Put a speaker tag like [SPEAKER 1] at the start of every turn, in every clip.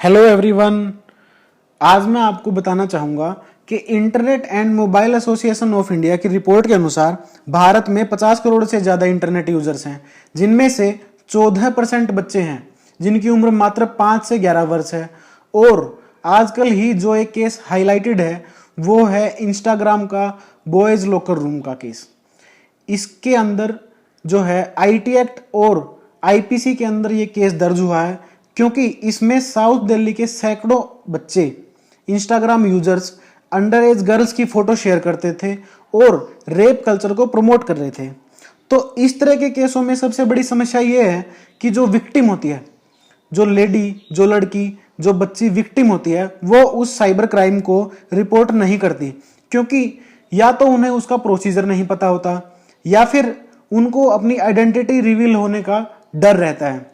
[SPEAKER 1] Hello everyone. आज मैं आपको बताना चाहूँगा कि internet and mobile association of India की रिपोर्ट के अनुसार भारत में 50 करोड़ से ज़्यादा इंटरनेट यूजर्स हैं, जिनमें से 14% बच्चे हैं जिनकी उम्र मात्र 5 से 11 वर्ष है। और आजकल ही जो एक केस हाईलाइटेड है वो है इंस्टाग्राम का बॉयज़ लॉकर रूम का केस। इसके अंदर जो है आईटी एक्ट और आईपीसी के अंदर ये केस दर्ज हुआ है, क्योंकि इसमें साउथ दिल्ली के सैकड़ों बच्चे Instagram users under as girls की फोटो शेयर करते थे और रेप कल्चर को प्रमोट कर रहे थे। तो इस तरह के केसों में सबसे बड़ी समस्या ये है कि जो विक्टिम होती है, जो लेडी, जो लड़की, जो बच्ची विक्टिम होती है, वो उस साइबर क्राइम को रिपोर्ट नहीं करती, क्योंकि या तो उन्हें उसका प्रोसीजर नहीं पता होता या फिर उनको अपनी आइडेंटिटी रिवील होने का डर रहता है।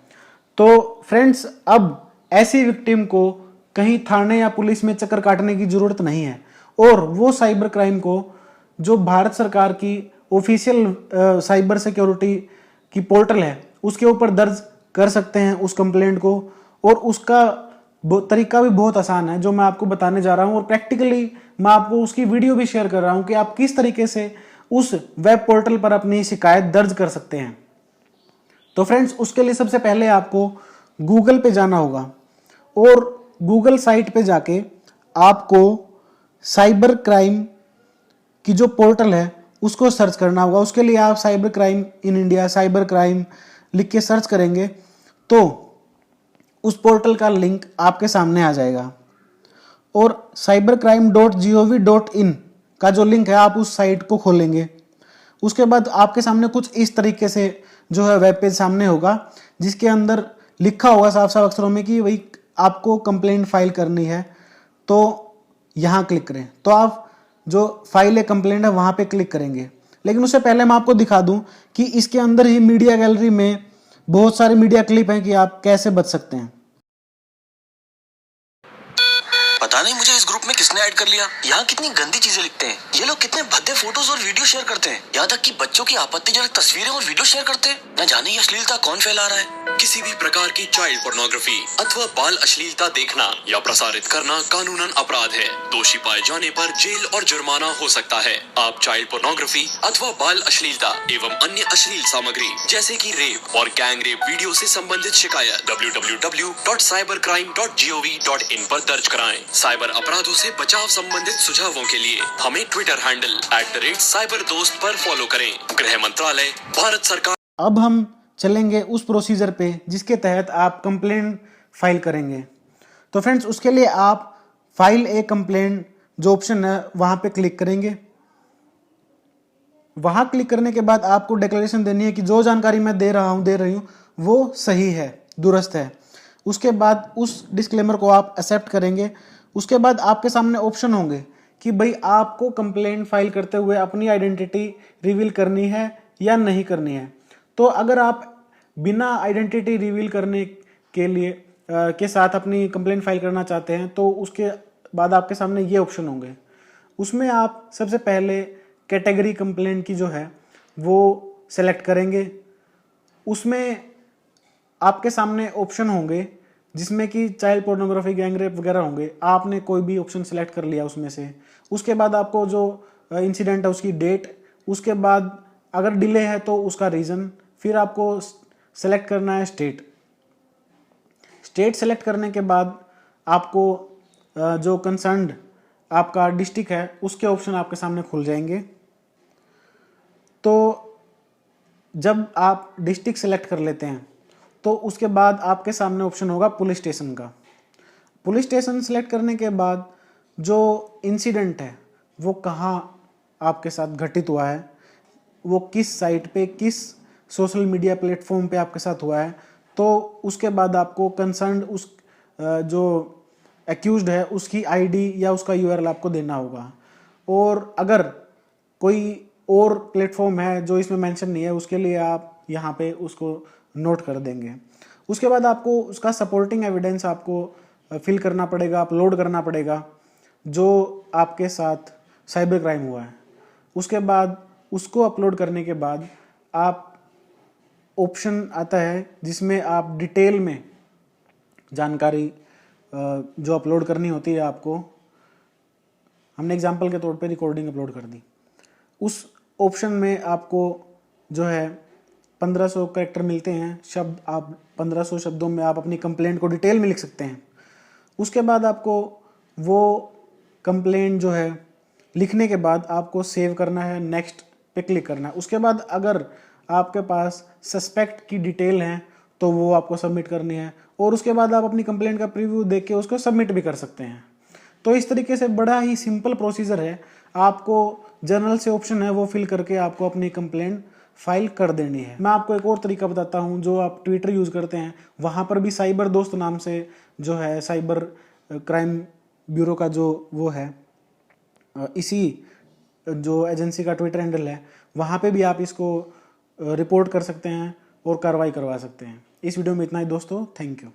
[SPEAKER 1] तो फ्रेंड्स, अब ऐसी विक्टिम को कहीं थाने या पुलिस में चक्कर काटने की जरूरत नहीं है और वो साइबर क्राइम को जो भारत सरकार की ऑफिशियल साइबर सिक्योरिटी की पोर्टल है उसके ऊपर दर्ज कर सकते हैं उस कंप्लेंट को। और उसका तरीका भी बहुत आसान है जो मैं आपको बताने जा रहा हूं, और प्रैक्टिकली मैं आपको उसकी वीडियो भी शेयर कर रहा हूं कि आप किस तरीके से उस वेब पोर्टल पर अपनी शिकायत दर्ज कर सकते हैं। तो फ्रेंड्स, उसके लिए सबसे पहले आपको गूगल पे जाना होगा और गूगल साइट पे जाके आपको साइबर क्राइम की जो पोर्टल है उसको सर्च करना होगा। उसके लिए आप cyber crime in India, cyber crime लिख के सर्च करेंगे तो उस पोर्टल का लिंक आपके सामने आ जाएगा और cybercrime.gov.in का जो लिंक है आप उस साइट को खोलेंगे। उसके बाद आपके सामने कुछ इस तरीके से जो है वेब पेज सामने होगा, जिसके अंदर लिखा होगा साफ साफ अक्षरों में कि वही आपको कंप्लेंट फाइल करनी है, तो यहाँ क्लिक करें। तो आप जो फाइल है कंप्लेंट है वहाँ पे क्लिक करेंगे। लेकिन उससे पहले मैं आपको दिखा दूं कि इसके अंदर ही मीडिया गैलरी में बहुत सारे मीडिया क्लिप हैं कि आप कैसे बच सकते हैं।
[SPEAKER 2] पता नहीं मुझे इस ग्रुप में किसने ऐड कर लिया। यहाँ कितनी गंदी चीजें लिखते हैं ये लोग, कितने भद्दे फोटोज और वीडियो शेयर करते हैं। यहाँ तक कि बच्चों की आपत्तिजनक तस्वीरें और वीडियो शेयर करते हैं। न जाने ये अश्लीलता कौन फैला रहा है। किसी भी प्रकार की चाइल्ड पोर्नोग्राफी अथवा बाल अश्लीलता देखना या प्रसारित करना कानूनन अपराध है। दोषी पाए जाने पर जेल और जुर्माना हो सकता है। आप चाइल्ड पोर्नोग्राफी अथवा बाल अश्लीलता एवं अन्य अश्लील सामग्री जैसे कि रेप और गैंग रेप वीडियो से संबंधित शिकायत www.cybercrime.gov.in पर दर्ज कराएं। साइबर अपराधों से बचाव संबंधित सुझावों के लिए हमें ट्विटर हैंडल @cyberdost पर फॉलो करें। गृह मंत्रालय, भारत सरकार।
[SPEAKER 1] अब हम चलेंगे उस प्रोसीजर पे जिसके तहत आप कंप्लेंट फाइल करेंगे। तो फ्रेंड्स, उसके लिए आप फाइल ए कंप्लेंट जो ऑप्शन है वहां पे क्लिक करेंगे। वहां क्लिक करने के बाद आपको डिक्लेरेशन देनी है कि जो जानकारी मैं दे रही हूं वो सही है, दुरुस्त है। उसके बाद उस डिस्क्लेमर को आप एक्सेप्ट करेंगे। उसके बाद आपके सामने ऑप्शन होंगे कि भाई आपको कंप्लेंट फाइल करते हुए अपनी आइडेंटिटी रिवील करनी है या नहीं करनी है। तो अगर आप बिना आइडेंटिटी रिवील करने के लिए के साथ अपनी कंप्लेंट फाइल करना चाहते हैं तो उसके बाद आपके सामने ये ऑप्शन होंगे। उसमें आप सबसे पहले कैटेगरी कंप्लेंट की जो है वो सेलेक्ट करेंगे। उसमें आपके सामने ऑप्शन होंगे जिसमें कि चाइल्ड पोर्नोग्राफी, गैंग रेप वगैरह होंगे। आपने कोई भी ऑप्शन सेलेक्ट कर लिया उसमें से। उसके बाद आपको जो इंसिडेंट है उसकी डेट, उसके बाद अगर डिले है तो उसका रीज़न, फिर आपको सेलेक्ट करना है स्टेट। स्टेट सेलेक्ट करने के बाद आपको जो कंसर्न्ड आपका डिस्ट्रिक्ट है उसके ऑप्शन आपके सामने खुल जाएंगे। तो जब आप डिस्ट्रिक्ट सेलेक्ट कर लेते हैं तो उसके बाद आपके सामने ऑप्शन होगा पुलिस स्टेशन का। पुलिस स्टेशन सेलेक्ट करने के बाद जो इंसिडेंट है वो कहाँ आपके साथ घटित हुआ है, वो किस साइट पे, किस सोशल मीडिया प्लेटफॉर्म पे आपके साथ हुआ है, तो उसके बाद आपको कंसर्न्ड उस जो एक्यूज्ड है उसकी आईडी या उसका यूआरएल आपको देना होगा। और अगर कोई और प्लेटफॉर्म है जो इसमें मेंशन नहीं है उसके लिए आप यहाँ पे उसको नोट कर देंगे। उसके बाद आपको उसका सपोर्टिंग एविडेंस आपको फिल करना पड़ेगा, अपलोड करना पड़ेगा जो आपके साथ साइबर क्राइम हुआ है। उसके बाद उसको अपलोड करने के बाद आप ऑप्शन आता है जिसमें आप डिटेल में जानकारी जो अपलोड करनी होती है आपको, हमने एग्जांपल के तौर पे रिकॉर्डिंग अपलोड कर दी, उस ऑप्शन में आपको जो है 1500 कैरेक्टर मिलते हैं, शब्द आप 1500 शब्दों में आप अपनी कंप्लेंट को डिटेल में लिख सकते हैं। उसके बाद आपको वो कंप्लेंट जो है लिखने के बाद आपको सेव करना है, नेक्स्ट पे क्लिक करना है। उसके बाद अगर आपके पास सस्पेक्ट की डिटेल है तो वो आपको सबमिट करनी है, और उसके बाद आप अपनी कंप्लेंट का प्रीव्यू देख के उसको सबमिट भी कर सकते हैं। तो इस तरीके से बड़ा ही सिंपल प्रोसीजर है। आपको जर्नल से ऑप्शन है वो फिल करके आपको अपनी कंप्लेंट फाइल कर देनी है। मैं आपको एक और तरीका बताता हूँ, जो आप ट्विटर यूज़ करते हैं वहाँ पर भी साइबर दोस्त नाम से जो है साइबर क्राइम ब्यूरो का जो वो है, इसी जो एजेंसी का ट्विटर हैंडल है, वहाँ पे भी आप इसको रिपोर्ट कर सकते हैं और कार्रवाई करवा सकते हैं। इस वीडियो में इतना ही दोस्तों, थैंक यू।